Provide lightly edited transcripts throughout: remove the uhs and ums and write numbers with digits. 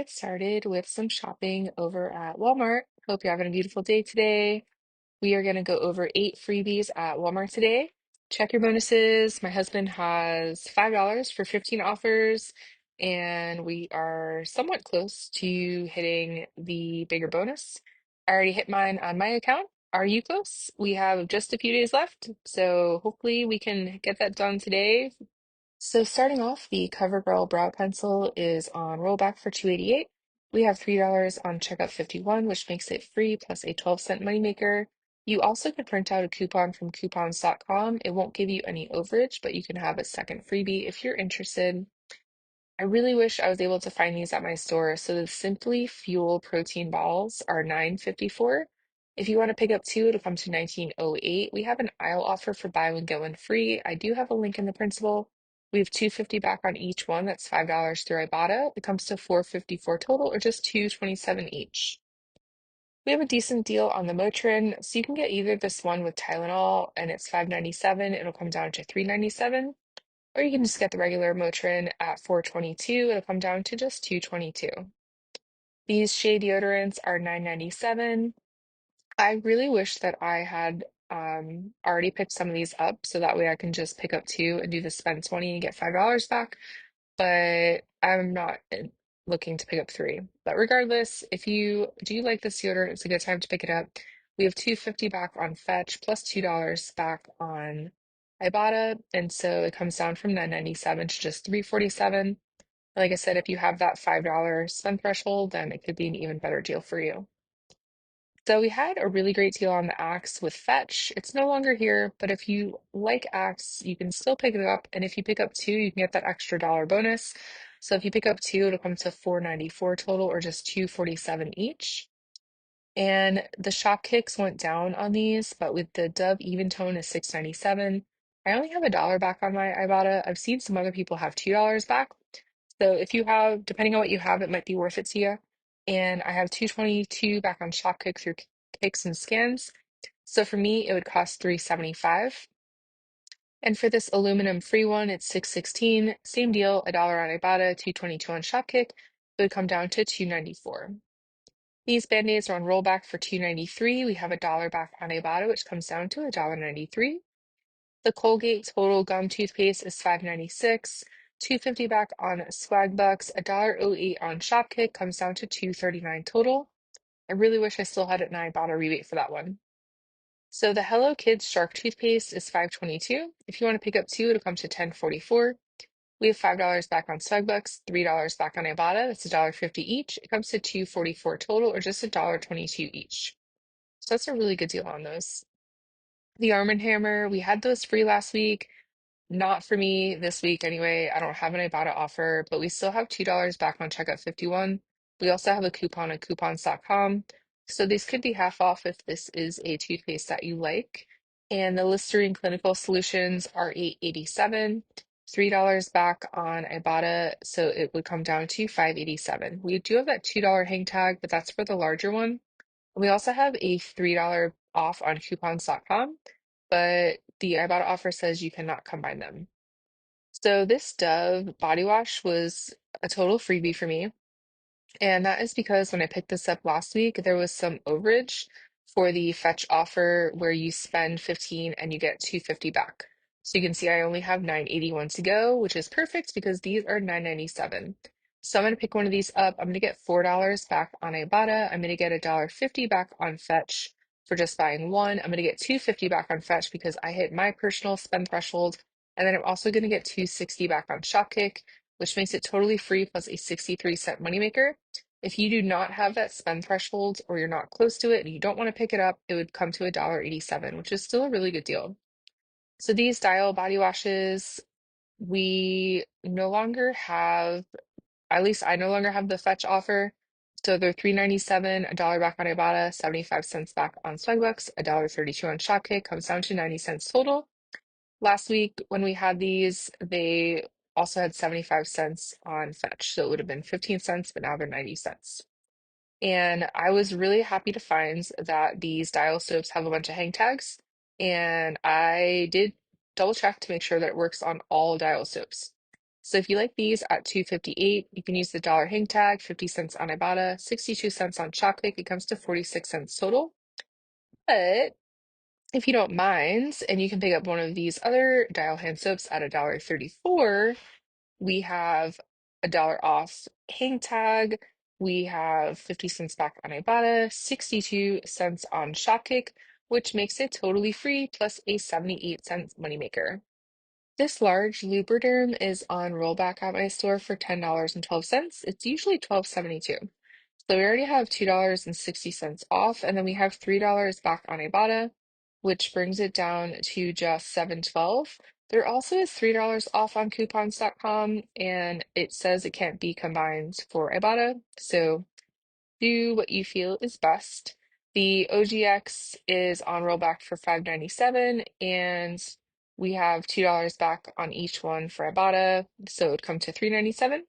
get started with some shopping over at Walmart. Hope you're having a beautiful day today. We are going to go over 8 freebies at Walmart today. Check your bonuses. My husband has $5 for 15 offers, and we are somewhat close to hitting the bigger bonus. I already hit mine on my account. Are you close? We have just a few days left, so hopefully we can get that done today. So starting off, the CoverGirl Brow Pencil is on rollback for $2.88. We have $3 on checkout 51, which makes it free plus a 12-cent moneymaker. You also could print out a coupon from coupons.com. It won't give you any overage, but you can have a second freebie if you're interested. I really wish I was able to find these at my store. So the Simply Fuel protein balls are $9.54. If you want to pick up two, it'll come to $19.08. We have an aisle offer for buy one, get one free. I do have a link in the principal. We have $2.50 back on each one. That's $5 through Ibotta. It comes to $4.54 total, or just $2.27 each. We have a decent deal on the Motrin, so you can get either this one with Tylenol, and it's $5.97. It'll come down to $3.97. Or you can just get the regular Motrin at $4.22. It'll come down to just $2.22. These Shea deodorants are $9.97. I really wish that I had already picked some of these up so that way I can just pick up two and do the spend 20 and get $5 back. But I'm not looking to pick up three. But regardless, if you do like this deodorant, it's a good time to pick it up. We have $2.50 back on Fetch plus $2 back on Ibotta, and so it comes down from $9.97 to just $3.47. Like I said, if you have that $5 spend threshold, then it could be an even better deal for you. So we had a really great deal on the Axe with Fetch. It's no longer here, but if you like Axe, you can still pick it up. And if you pick up two, you can get that extra dollar bonus. So if you pick up two, it'll come to $4.94 total, or just $2.47 each. And the SHOPKICKs went down on these, but with the Dove Even Tone is $6.97. I only have $1 back on my Ibotta. I've seen some other people have $2 back. So if you have, depending on what you have, it might be worth it to you. And I have 222 back on ShopKick through Kicks and Scans. So for me, it would cost $3.75. And for this aluminum free one, it's $6.16. Same deal, $1 on Ibotta, $2.22 on ShopKick. It would come down to $2.94. These Band-Aids are on rollback for $2.93. We have $1 back on Ibotta, which comes down to $1.93. The Colgate Total Gum Toothpaste is $5.96. $2.50 back on Swag Bucks, $1.08 on Shopkick, comes down to $2.39 total. I really wish I still had it and I bought a rebate for that one. So the Hello Kids Shark Toothpaste is $5.22. If you want to pick up two, it'll come to $10.44. We have $5 back on Swag Bucks, $3 back on Ibotta. That's $1.50 each. It comes to $2.44 total, or just $1.22 each. So that's a really good deal on those. The Arm & Hammer, we had those free last week. Not for me this week anyway. I don't have an Ibotta offer, but we still have $2 back on checkout 51. We also have a coupon at coupons.com. So these could be half off if this is a toothpaste that you like. And the Listerine Clinical Solutions are $8.87. $3 back on Ibotta, so it would come down to $5.87. We do have that $2 hang tag, but that's for the larger one. We also have a $3 off on coupons.com, but the Ibotta offer says you cannot combine them. So this Dove body wash was a total freebie for me. And that is because when I picked this up last week, there was some overage for the fetch offer where you spend 15 and you get 250 back. So you can see I only have 981 to go, which is perfect because these are 997. So I'm going to pick one of these up. I'm going to get $4 back on Ibotta. I'm going to get $1.50 back on fetch for just buying one. I'm going to get 250 back on fetch because I hit my personal spend threshold. And then I'm also going to get 260 back on Shopkick, which makes it totally free plus a 63-cent moneymaker. If you do not have that spend threshold or you're not close to it and you don't want to pick it up, it would come to $1.87, which is still a really good deal. So these Dial body washes, we no longer have, at least I no longer have the fetch offer. So they're $3.97, $1 back on Ibotta, 75 cents back on Swagbucks, $1.32 on Shopkick, comes down to 90 cents total. Last week when we had these, they also had 75 cents on fetch. So it would have been 15 cents, but now they're 90 cents. And I was really happy to find that these dial soaps have a bunch of hang tags. And I did double check to make sure that it works on all dial soaps. So if you like these at $2.58, you can use the dollar hang tag, 50 cents on Ibotta, 62 cents on SHOPKICK. It comes to 46 cents total. But if you don't mind, and you can pick up one of these other dial hand soaps at $1.34, we have a dollar off hang tag. We have 50 cents back on Ibotta, 62 cents on ShopKick, which makes it totally free, plus a 78-cent moneymaker. This large Lubriderm is on rollback at my store for $10.12. It's usually $12.72. So we already have $2.60 off, and then we have $3 back on Ibotta, which brings it down to just $7.12. There also is $3 off on coupons.com, and it says it can't be combined for Ibotta. So do what you feel is best. The OGX is on rollback for $5.97, and we have $2 back on each one for Ibotta, so it would come to $3.97.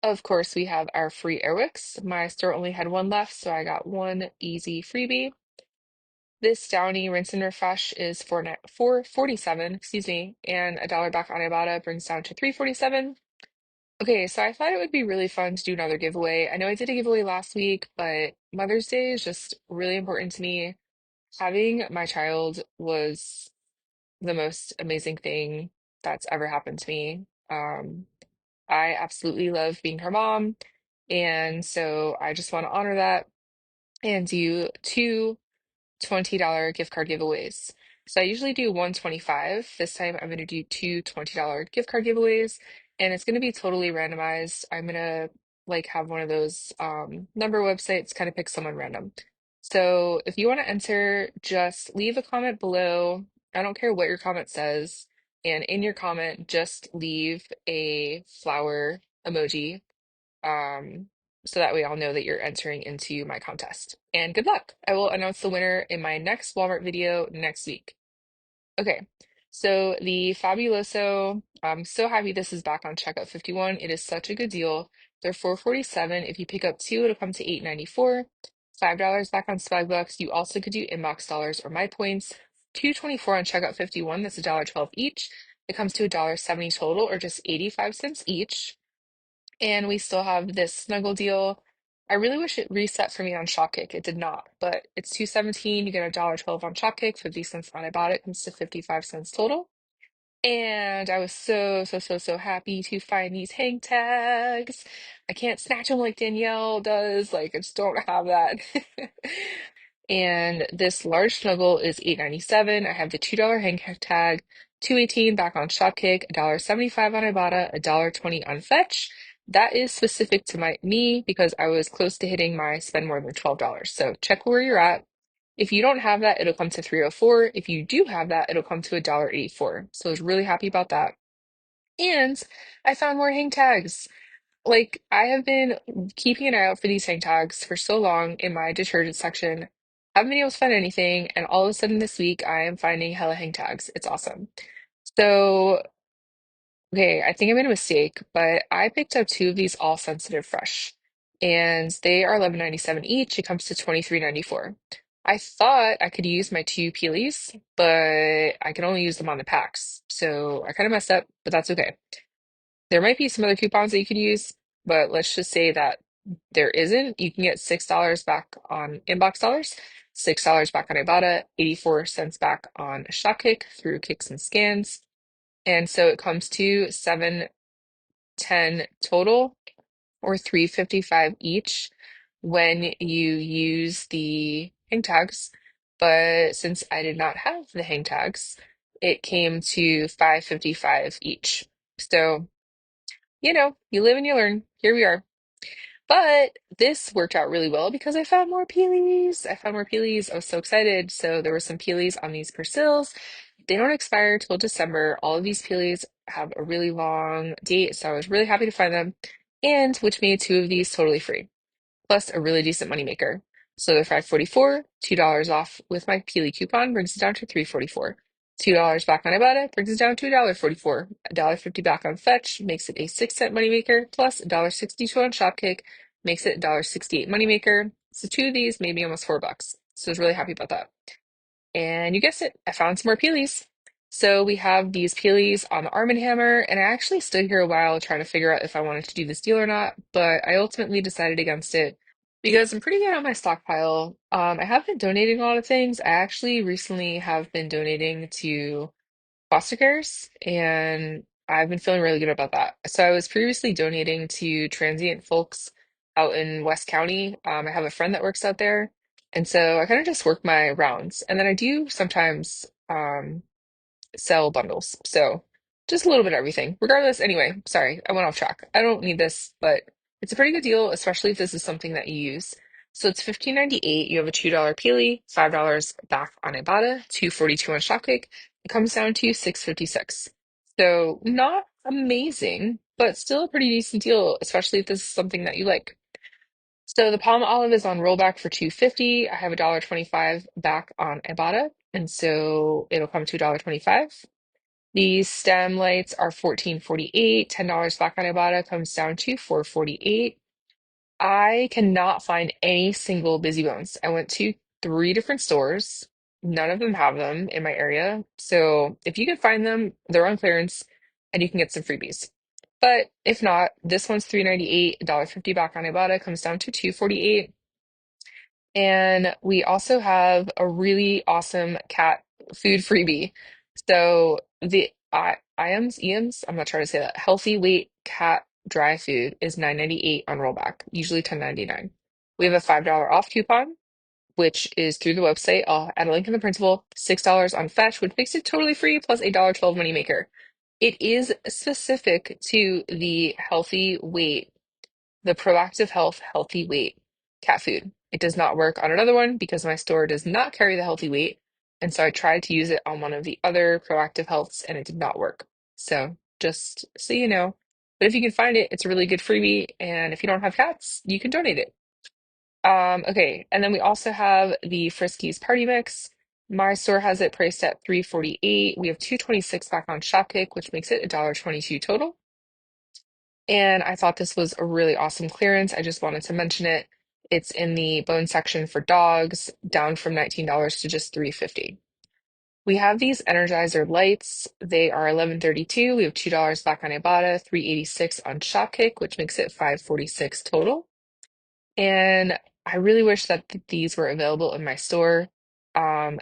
Of course, we have our free Airwicks. My store only had one left, so I got one easy freebie. This Downy Rinse and Refresh is for $4.47, excuse me, and a dollar back on Ibotta brings down to $3.47. Okay, so I thought it would be really fun to do another giveaway. I know I did a giveaway last week, but Mother's Day is just really important to me. Having my child was the most amazing thing that's ever happened to me. I absolutely love being her mom, and so I just want to honor that and do two $20 gift card giveaways. So I usually do 125. This time I'm going to do two $20 gift card giveaways, and it's going to be totally randomized. I'm going to like have one of those number websites kind of pick someone random. So if you want to enter, just leave a comment below. I don't care what your comment says. And in your comment, just leave a flower emoji, um, so that way I'll know that you're entering into my contest. And good luck. I will announce the winner in my next Walmart video next week. Okay, so the Fabuloso, I'm so happy this is back on checkout 51. It is such a good deal. They're $4.47. If you pick up two, it'll come to $8.94. $5 back on Swagbucks. You also could do inbox dollars or my points. $2.24 on checkout 51. That's $1.12 each. It comes to $1.70 total, or just 85 cents each. And we still have this snuggle deal. I really wish it reset for me on Shopkick. It did not, but it's $2.17. You get $1.12 on Shopkick, 50 cents on Ibotta. It comes to 55 cents total. And I was so happy to find these hang tags. I can't snatch them like Danielle does. Like, I just don't have that. And this large snuggle is $8.97. I have the $2 hang tag, $2.18 back on Shopkick, $1.75 on Ibotta, $1.20 on Fetch. That is specific to me because I was close to hitting my spend more than $12. So check where you're at. If you don't have that, it'll come to 304. If you do have that, it'll come to $1.84. So I was really happy about that. And I found more hang tags. Like, I have been keeping an eye out for these hang tags for so long in my detergent section. Haven't been able to find anything, and all of a sudden this week I am finding hella hang tags. It's awesome. So, okay, I think I made a mistake, but I picked up two of these all sensitive fresh, and they are $11.97 each. It comes to $23.94. I thought I could use my two peelies, but I can only use them on the packs. So I kind of messed up, but that's okay. There might be some other coupons that you could use, but let's just say that there isn't. You can get $6 back on inbox dollars, $6 back on Ibotta, 84 cents back on Shopkick through kicks and scans. And so it comes to 710 total, or 355 each when you use the hang tags. But since I did not have the hang tags, it came to 555 each. So you live and you learn. Here we are. But this worked out really well because I found more peelies. I found more peelies. I was so excited. So there were some peelies on these Persills. They don't expire till December. All of these peelies have a really long date, so I was really happy to find them, and which made two of these totally free, plus a really decent moneymaker. So they're 5.44, $2 off with my Peely coupon brings it down to 3.44. $2 back on Ibotta brings it down to $1.44. $1.50 back on Fetch makes it a 6-cent moneymaker, plus $1.62 on Shopkick makes it $1.68 moneymaker. So two of these made me almost $4. So I was really happy about that. And you guessed it, I found some more Peelies. So we have these peelies on the Arm& Hammer, and I actually stood here a while trying to figure out if I wanted to do this deal or not, but I ultimately decided against it because I'm pretty good on my stockpile. I have been donating a lot of things. I actually recently have been donating to foster cares, and I've been feeling really good about that. So I was previously donating to transient folks out in West County. I have a friend that works out there, and so I kind of just work my rounds, and then I do sometimes sell bundles. So just a little bit of everything. Regardless, anyway, sorry, I went off track. I don't need this, but it's a pretty good deal, especially if this is something that you use. So it's $15.98. You have a $2 Peely, $5 back on Ibotta, $2.42 on Shopkick. It comes down to $6.56. So not amazing, but still a pretty decent deal, especially if this is something that you like. So the palm olive is on rollback for $2.50. I have a $1.25 back on Ibotta, and so it'll come to $1.25. These stem lights are $14.48. $10 back on Ibotta comes down to $4.48. I cannot find any single Busy Bones. I went to three different stores. None of them have them in my area. So if you can find them, they're on clearance and you can get some freebies. But if not, this one's $3.98, $1.50 back on Ibotta comes down to $2.48. And we also have a really awesome cat food freebie. So the IAMS, I'm not trying to say that. Healthy weight cat dry food is $9.98 on rollback, usually $10.99. We have a $5 off coupon, which is through the website. I'll add a link in the printable. $6 on Fetch, which makes it totally free, plus a $1.12 moneymaker. It is specific to the healthy weight, the Proactive Health Healthy Weight cat food. It does not work on another one because my store does not carry the healthy weight. And so I tried to use it on one of the other Proactive Healths and it did not work. So just so you know. But if you can find it, it's a really good freebie. And if you don't have cats, you can donate it. Okay, and then we also have the Friskies Party Mix. My store has it priced at $3.48. We have $2.26 back on Shopkick, which makes it $1.22 total. And I thought this was a really awesome clearance. I just wanted to mention it. It's in the bone section for dogs, down from $19 to just $3.50. We have these Energizer lights. They are $11.32. We have $2 back on Ibotta, $3.86 on Shopkick, which makes it $5.46 total. And I really wish that these were available in my store.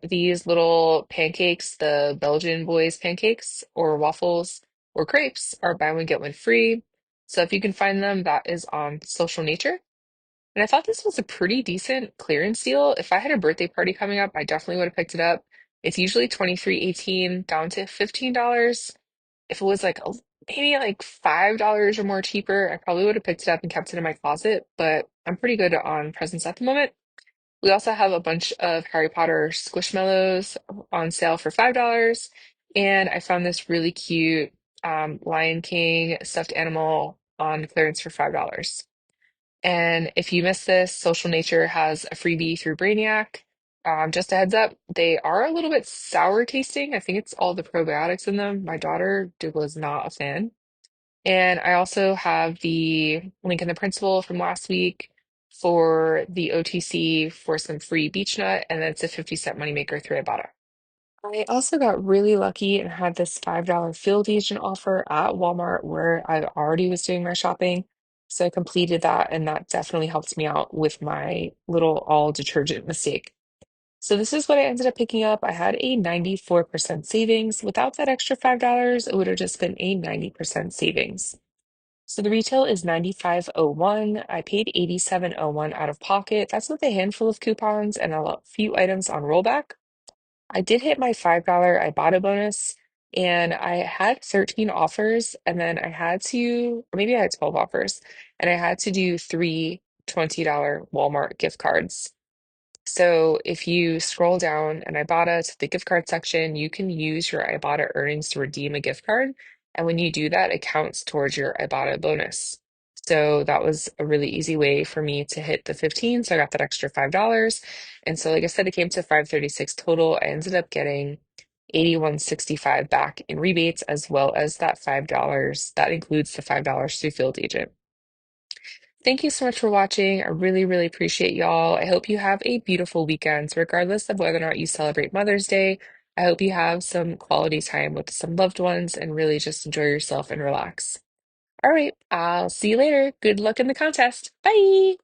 These little pancakes, the Belgian boys pancakes or waffles or crepes are buy one, get one free. So if you can find them, that is on Social Nature. And I thought this was a pretty decent clearance deal. If I had a birthday party coming up, I definitely would have picked it up. It's usually $23.18 down to $15. If it was like maybe like $5 or more cheaper, I probably would have picked it up and kept it in my closet, but I'm pretty good on presents at the moment. We also have a bunch of Harry Potter Squishmallows on sale for $5. And I found this really cute Lion King stuffed animal on clearance for $5. And if you missed this, Social Nature has a freebie through Brainiac. Just a heads up, they are a little bit sour tasting. I think it's all the probiotics in them. My daughter was not a fan. And I also have the link in the principal from last week for the OTC for some free beech nut, and then it's a 50-cent moneymaker through Ibotta. I also got really lucky and had this $5 field agent offer at Walmart where I already was doing my shopping. So I completed that, and that definitely helped me out with my little all detergent mistake. So this is what I ended up picking up. I had a 94% savings. Without that extra $5, it would have just been a 90% savings. So the retail is 95.01. I paid 87.01 out of pocket. That's with a handful of coupons and a few items on rollback. I did hit my $5 Ibotta bonus and I had 13 offers and then I had to, or maybe I had 12 offers and I had to do three $20 Walmart gift cards. So if you scroll down an Ibotta to the gift card section, you can use your Ibotta earnings to redeem a gift card. And when you do that, it counts towards your Ibotta bonus. So that was a really easy way for me to hit the 15. So I got that extra $5. And so like I said, it came to 536 total. I ended up getting 81.65 back in rebates as well as that $5. That includes the $5 through Field Agent. Thank you so much for watching. I really, really appreciate y'all. I hope you have a beautiful weekend, regardless of whether or not you celebrate Mother's Day I hope you have some quality time with some loved ones and really just enjoy yourself and relax. All right, I'll see you later. Good luck in the contest. Bye.